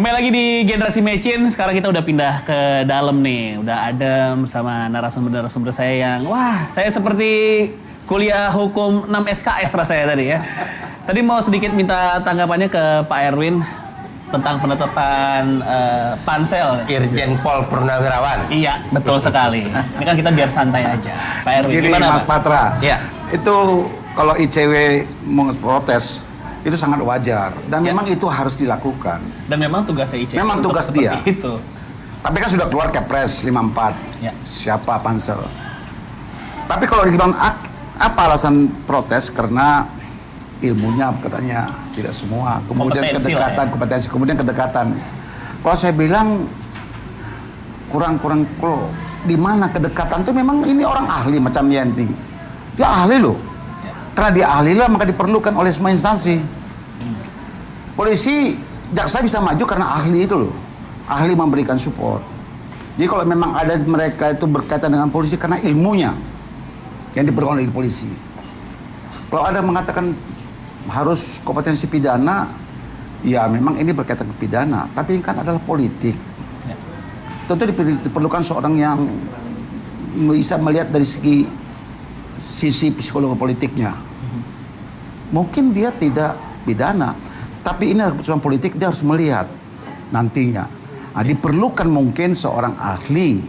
Kembali lagi di Generasi Mecin. Sekarang kita udah pindah ke dalam nih. Udah adem sama narasumber-narasumber saya yang saya seperti kuliah hukum 6 SKS rasanya tadi ya. Tadi mau sedikit minta tanggapannya ke Pak Erwin tentang penetapan pansel. Irjen Pol Purnawirawan. Iya, betul sekali. Ini kan kita biar santai aja. Pak Erwin, Gini, gimana Mas Pak? Patra, Iya. itu kalau ICW protes itu sangat wajar dan Ya. memang itu harus dilakukan. Dan memang tugasnya ICW Memang untuk tugas seperti dia. itu. Tapi kan sudah keluar Kepres 54. Ya. Siapa pansel? Tapi kalau dibilang apa alasan protes? Karena ilmunya katanya tidak semua. Kemudian Kompetensi lah kedekatan, ya. kompetensi, kemudian kedekatan. Kalau saya bilang kurang kalau di mana kedekatan itu memang ini orang ahli macam Yanti. Dia ahli loh. Karena dia ahli lah maka diperlukan oleh semua instansi. Polisi, jaksa bisa maju karena ahli itu loh. Ahli memberikan support. Jadi kalau memang ada mereka itu berkaitan dengan polisi karena ilmunya yang diberikan oleh polisi. Kalau ada mengatakan harus kompetensi pidana, ya memang ini berkaitan ke pidana. Tapi ini kan adalah politik. Ya. Tentu diperlukan seorang yang bisa melihat dari sisi psikologi politiknya. Mungkin dia tidak pidana, tapi ini adalah keputusan politik, dia harus melihat nantinya. Nah, diperlukan mungkin seorang ahli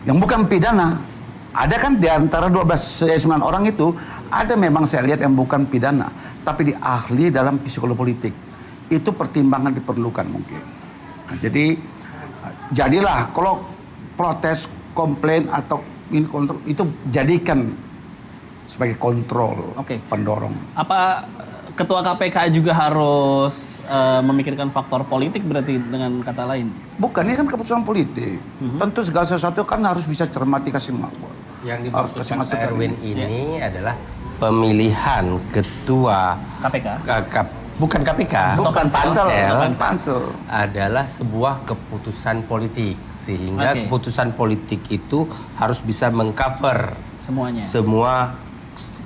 yang bukan pidana. Ada kan di antara 9 orang itu, ada memang saya lihat yang bukan pidana, tapi dia ahli dalam psikologi politik. Itu pertimbangan diperlukan mungkin. Nah, jadilah kalau protes, komplain atau ini kontrol itu jadikan sebagai kontrol, pendorong. Apa ketua KPK juga harus memikirkan faktor politik berarti dengan kata lain? Bukan, ini kan keputusan politik. Tentu segala sesuatu kan harus bisa cermati kasih makmur. Yang Harus dimaksudkan kasih Pak Erwin masukan. ini adalah pemilihan ketua KPK? bukan KPK, Bukan pansel. pansel. adalah sebuah keputusan politik, sehingga Oke. keputusan politik itu harus bisa mengcover Semuanya. semua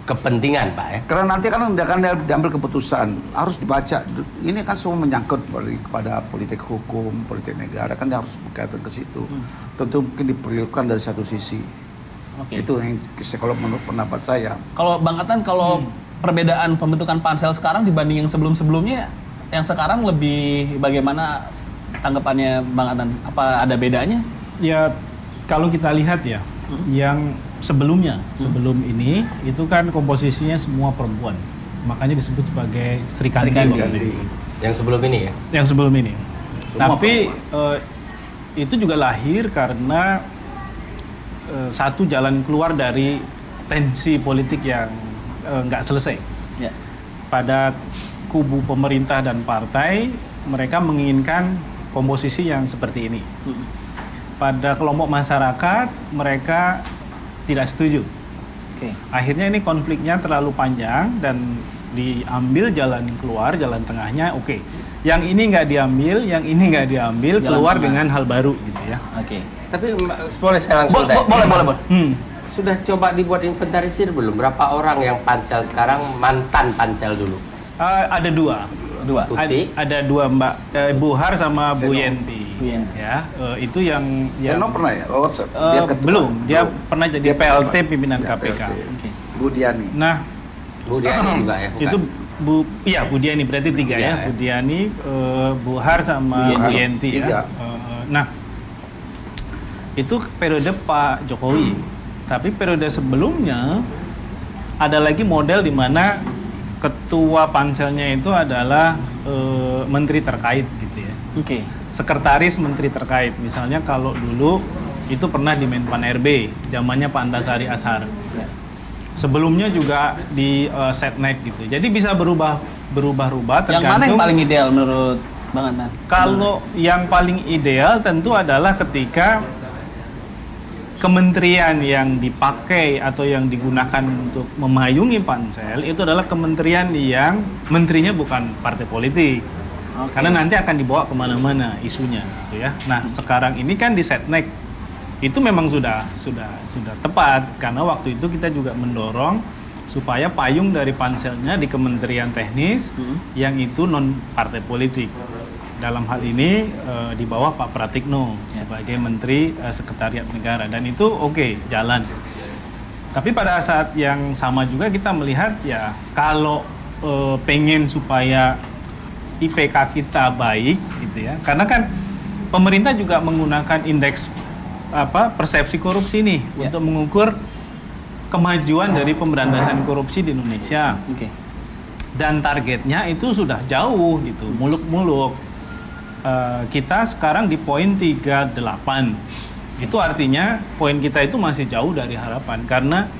kepentingan, Pak ya. Karena nanti kan akan diambil keputusan, harus dibaca. Ini kan semua menyangkut kepada politik hukum, politik negara, kan dia harus berkaitan ke situ. Tentu mungkin diperlukan dari satu sisi. Oke. Itu yang kalau menurut pendapat saya. Kalau Bang Atan, kalau perbedaan pembentukan pansel sekarang dibanding yang sebelum-sebelumnya, yang sekarang lebih bagaimana tanggapannya Bang Atan? Apa ada bedanya? Ya, kalau kita lihat ya, yang sebelumnya, sebelum ini, itu kan komposisinya semua perempuan. Makanya disebut sebagai Sri Kandi. Jadi Yang sebelum ini ya. Yang sebelum ini. Semua Tapi itu juga lahir karena satu jalan keluar dari tensi politik yang nggak selesai. Ya. Pada kubu pemerintah dan partai, mereka menginginkan komposisi yang seperti ini. Pada kelompok masyarakat, mereka tidak setuju. Oke. Akhirnya ini konfliknya terlalu panjang dan diambil jalan keluar, jalan tengahnya. Oke. Yang ini nggak diambil, yang ini nggak diambil, Jalan keluar tengah. dengan hal baru gitu ya. Oke. Tapi boleh saya langsung tanya? Boleh. Sudah coba dibuat inventarisir belum? Berapa orang yang pansel sekarang mantan pansel dulu? Ada dua. Tuti? Ada dua Mbak Bu Har sama Bu Seno. Yenti. Bu Yenti. Ya, itu yang Seno pernah ya? Oh, dia ketua. belum. Dia Belum. pernah jadi Dia PLT pejabat. pimpinan Ya, KPK. PLT. Oke. Bu Diani. Nah, Bu Diani juga ya? Bukan? itu Bu Diani berarti tiga Tiga, ya. ya. Bu Diani, Bu Har sama Bu Bu Yenti Tiga. ya. Nah, itu periode Pak Jokowi. Tapi periode sebelumnya ada lagi model di mana ketua panselnya itu adalah menteri terkait gitu ya. Oke. Sekretaris menteri terkait. Misalnya kalau dulu itu pernah di Menpan RB, zamannya Pak Antasari Ashar. Ya. Sebelumnya juga di Setnek gitu. Jadi bisa berubah-ubah Yang mana yang paling ideal menurut Bang Atan? Kalau yang paling ideal tentu adalah ketika kementerian yang dipakai atau yang digunakan untuk memayungi pansel itu adalah kementerian yang menterinya bukan partai politik. Oke. Karena nanti akan dibawa kemana-mana isunya, gitu ya. Nah, sekarang ini kan di Setnek itu memang sudah tepat karena waktu itu kita juga mendorong supaya payung dari panselnya di Kementerian Teknis yang itu non partai politik. dalam hal ini di bawah Pak Pratikno sebagai Menteri Sekretariat Negara, dan itu oke, jalan. Tapi pada saat yang sama juga kita melihat ya, kalau pengen supaya IPK kita baik gitu ya, karena kan pemerintah juga menggunakan indeks persepsi korupsi nih untuk mengukur kemajuan dari pemberantasan korupsi di Indonesia. Oke. Dan targetnya itu sudah jauh gitu, muluk-muluk. Kita sekarang di poin 38. Itu artinya poin kita itu masih jauh dari harapan, karena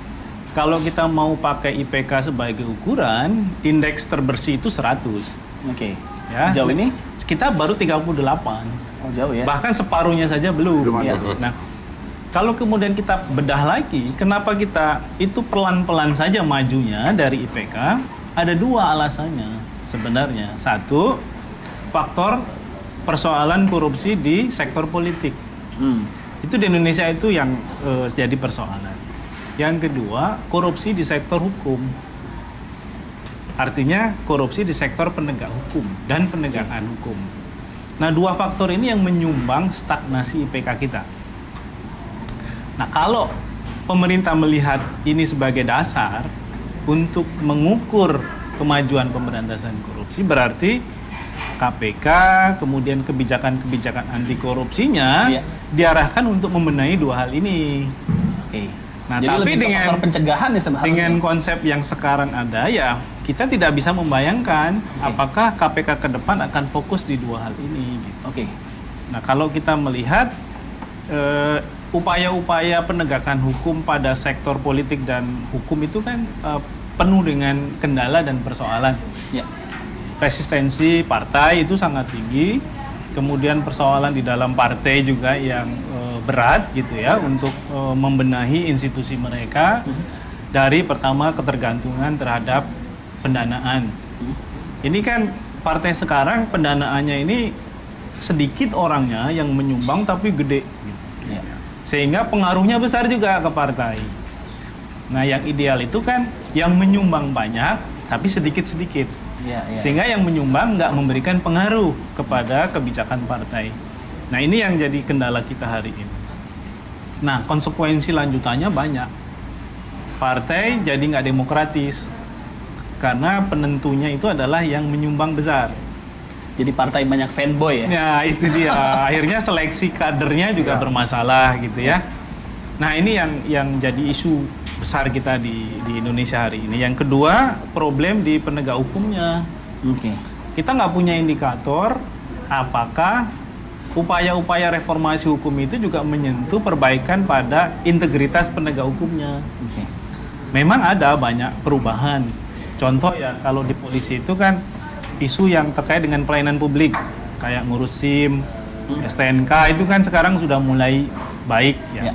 kalau kita mau pakai IPK sebagai ukuran, indeks terbersih itu 100. Oke. Ya. Sejauh ini? Kita baru 38. Oh, jauh ya. Bahkan separuhnya saja belum. Belum ada. Ya. Nah, kalau kemudian kita bedah lagi, kenapa kita itu pelan-pelan saja majunya dari IPK? Ada dua alasannya sebenarnya. Satu, faktor persoalan korupsi di sektor politik. Itu di Indonesia itu yang jadi persoalan. Yang kedua, korupsi di sektor hukum. Artinya korupsi di sektor penegak hukum dan penegakan hukum. Nah, dua faktor ini yang menyumbang stagnasi IPK kita. Nah, kalau pemerintah melihat ini sebagai dasar untuk mengukur kemajuan pemberantasan korupsi, berarti KPK, kemudian kebijakan-kebijakan anti korupsinya diarahkan untuk membenahi dua hal ini. Oke. Nah, Jadi tapi lebih ke dengan faktor pencegahan ya sebenarnya. dengan konsep yang sekarang ada, ya kita tidak bisa membayangkan apakah KPK ke depan akan fokus di dua hal ini. Gitu. Oke. Nah, kalau kita melihat upaya-upaya penegakan hukum pada sektor politik dan hukum itu kan penuh dengan kendala dan persoalan. Ya. Resistensi partai itu sangat tinggi, kemudian persoalan di dalam partai juga yang berat gitu ya, untuk membenahi institusi mereka. Dari pertama ketergantungan terhadap pendanaan. Ini kan partai sekarang pendanaannya ini sedikit orangnya yang menyumbang tapi gede gitu. Ya. Sehingga pengaruhnya besar juga ke partai. Nah, yang ideal itu kan yang menyumbang banyak tapi sedikit-sedikit. Ya, ya. Sehingga yang menyumbang nggak memberikan pengaruh kepada kebijakan partai. Nah, ini yang jadi kendala kita hari ini. Nah, konsekuensi lanjutannya banyak. Partai jadi nggak demokratis karena penentunya itu adalah yang menyumbang besar. Jadi partai banyak fanboy ya. Ya, itu dia. Akhirnya seleksi kadernya juga bermasalah gitu ya. Nah, ini yang jadi isu besar kita di Indonesia hari ini. Yang kedua, problem di penegak hukumnya. Oke. Kita nggak punya indikator apakah upaya-upaya reformasi hukum itu juga menyentuh perbaikan pada integritas penegak hukumnya. Oke. Memang ada banyak perubahan. Contoh ya, kalau di polisi itu kan isu yang terkait dengan pelayanan publik, kayak ngurus SIM, STNK itu kan sekarang sudah mulai baik ya.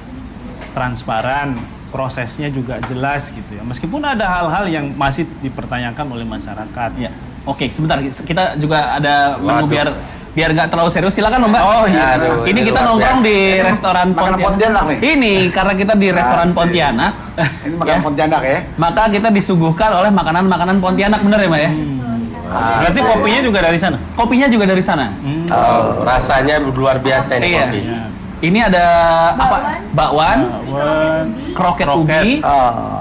Transparan, prosesnya juga jelas gitu ya. Meskipun ada hal-hal yang masih dipertanyakan oleh masyarakat. Ya. Oke, sebentar. Kita juga ada menu biar nggak terlalu serius. Silakan, Mbak. Oh iya. Aduh, ini kita nongkrong di restoran Makanan Pontianak nih. Ini karena kita di restoran Asik. Pontianak. Ini makanan Pontianak ya. Maka kita disuguhkan oleh makanan-makanan Pontianak, bener ya, Mbak ya? Berarti kopinya juga dari sana? Kopinya juga dari sana. Oh, rasanya luar biasa ini Iya. kopi. Ini ada apa? Bakwan, kroket ubi,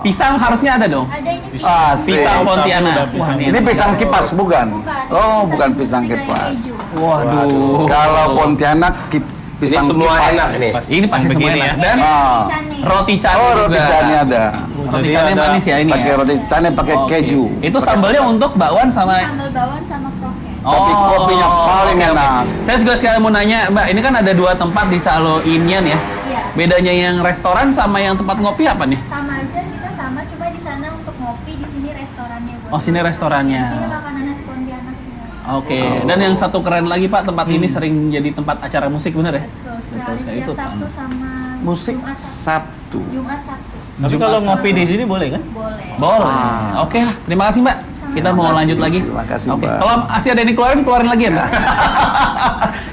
pisang harusnya ada dong. Ada ini Pisang Pontianak. Wah, Ini pisang kipas bukan? Oh, bukan pisang dengan kipas. keju. Waduh. Kalau Pontianak pisang Ini semua kipas. enak nih. Ini pasti semua Begini enak. ya. Dan Cane. roti cane Oh, roti juga. cane ada. Roti Jadi cane ada manis ya ini Pakai ya. roti cane pakai Oke. keju. Itu sambalnya untuk bakwan sama Sambal bawang sama kroket. Tapi kopinya paling oke, oke. enak. Saya juga sekali mau nanya, Mbak, ini kan ada dua tempat di Salo Inian ya. Iya. Bedanya yang restoran sama yang tempat ngopi apa nih? Sama aja, kita sama, cuma di sana untuk ngopi, di sini restorannya. buat Oh, sini ngopi. restorannya. Di sini makanan khas Pontianak semua. Oke, dan yang satu keren lagi Pak, tempat ini sering jadi tempat acara musik, bener ya? Betul Betul, sekali. saya Setiap itu. Sabtu sama Musik Jumat Sabtu. Jumat Sabtu. Tapi Jumat kalau Sabtu. ngopi di sini boleh kan? Boleh. Boleh. Ah. Oke lah, terima kasih Mbak. Kita mau Terima lanjut kasih, lagi. terima kasih, Oke, Mbak. kalau masih ada yang keluarin lagi ya Mbak.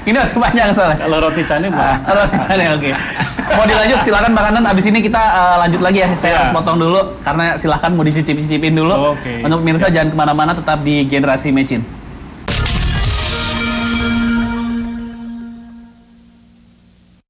Ini masih panjang soalnya. Kalau roti cane boleh. Kalau di sana oke. Mau dilanjut silakan makanan, abis ini kita lanjut lagi ya. Saya Ya. harus potong dulu karena silakan mau dicicip-cicipin dulu. Oke. Untuk pemirsa jangan kemana-mana, tetap di Generasi Mecin.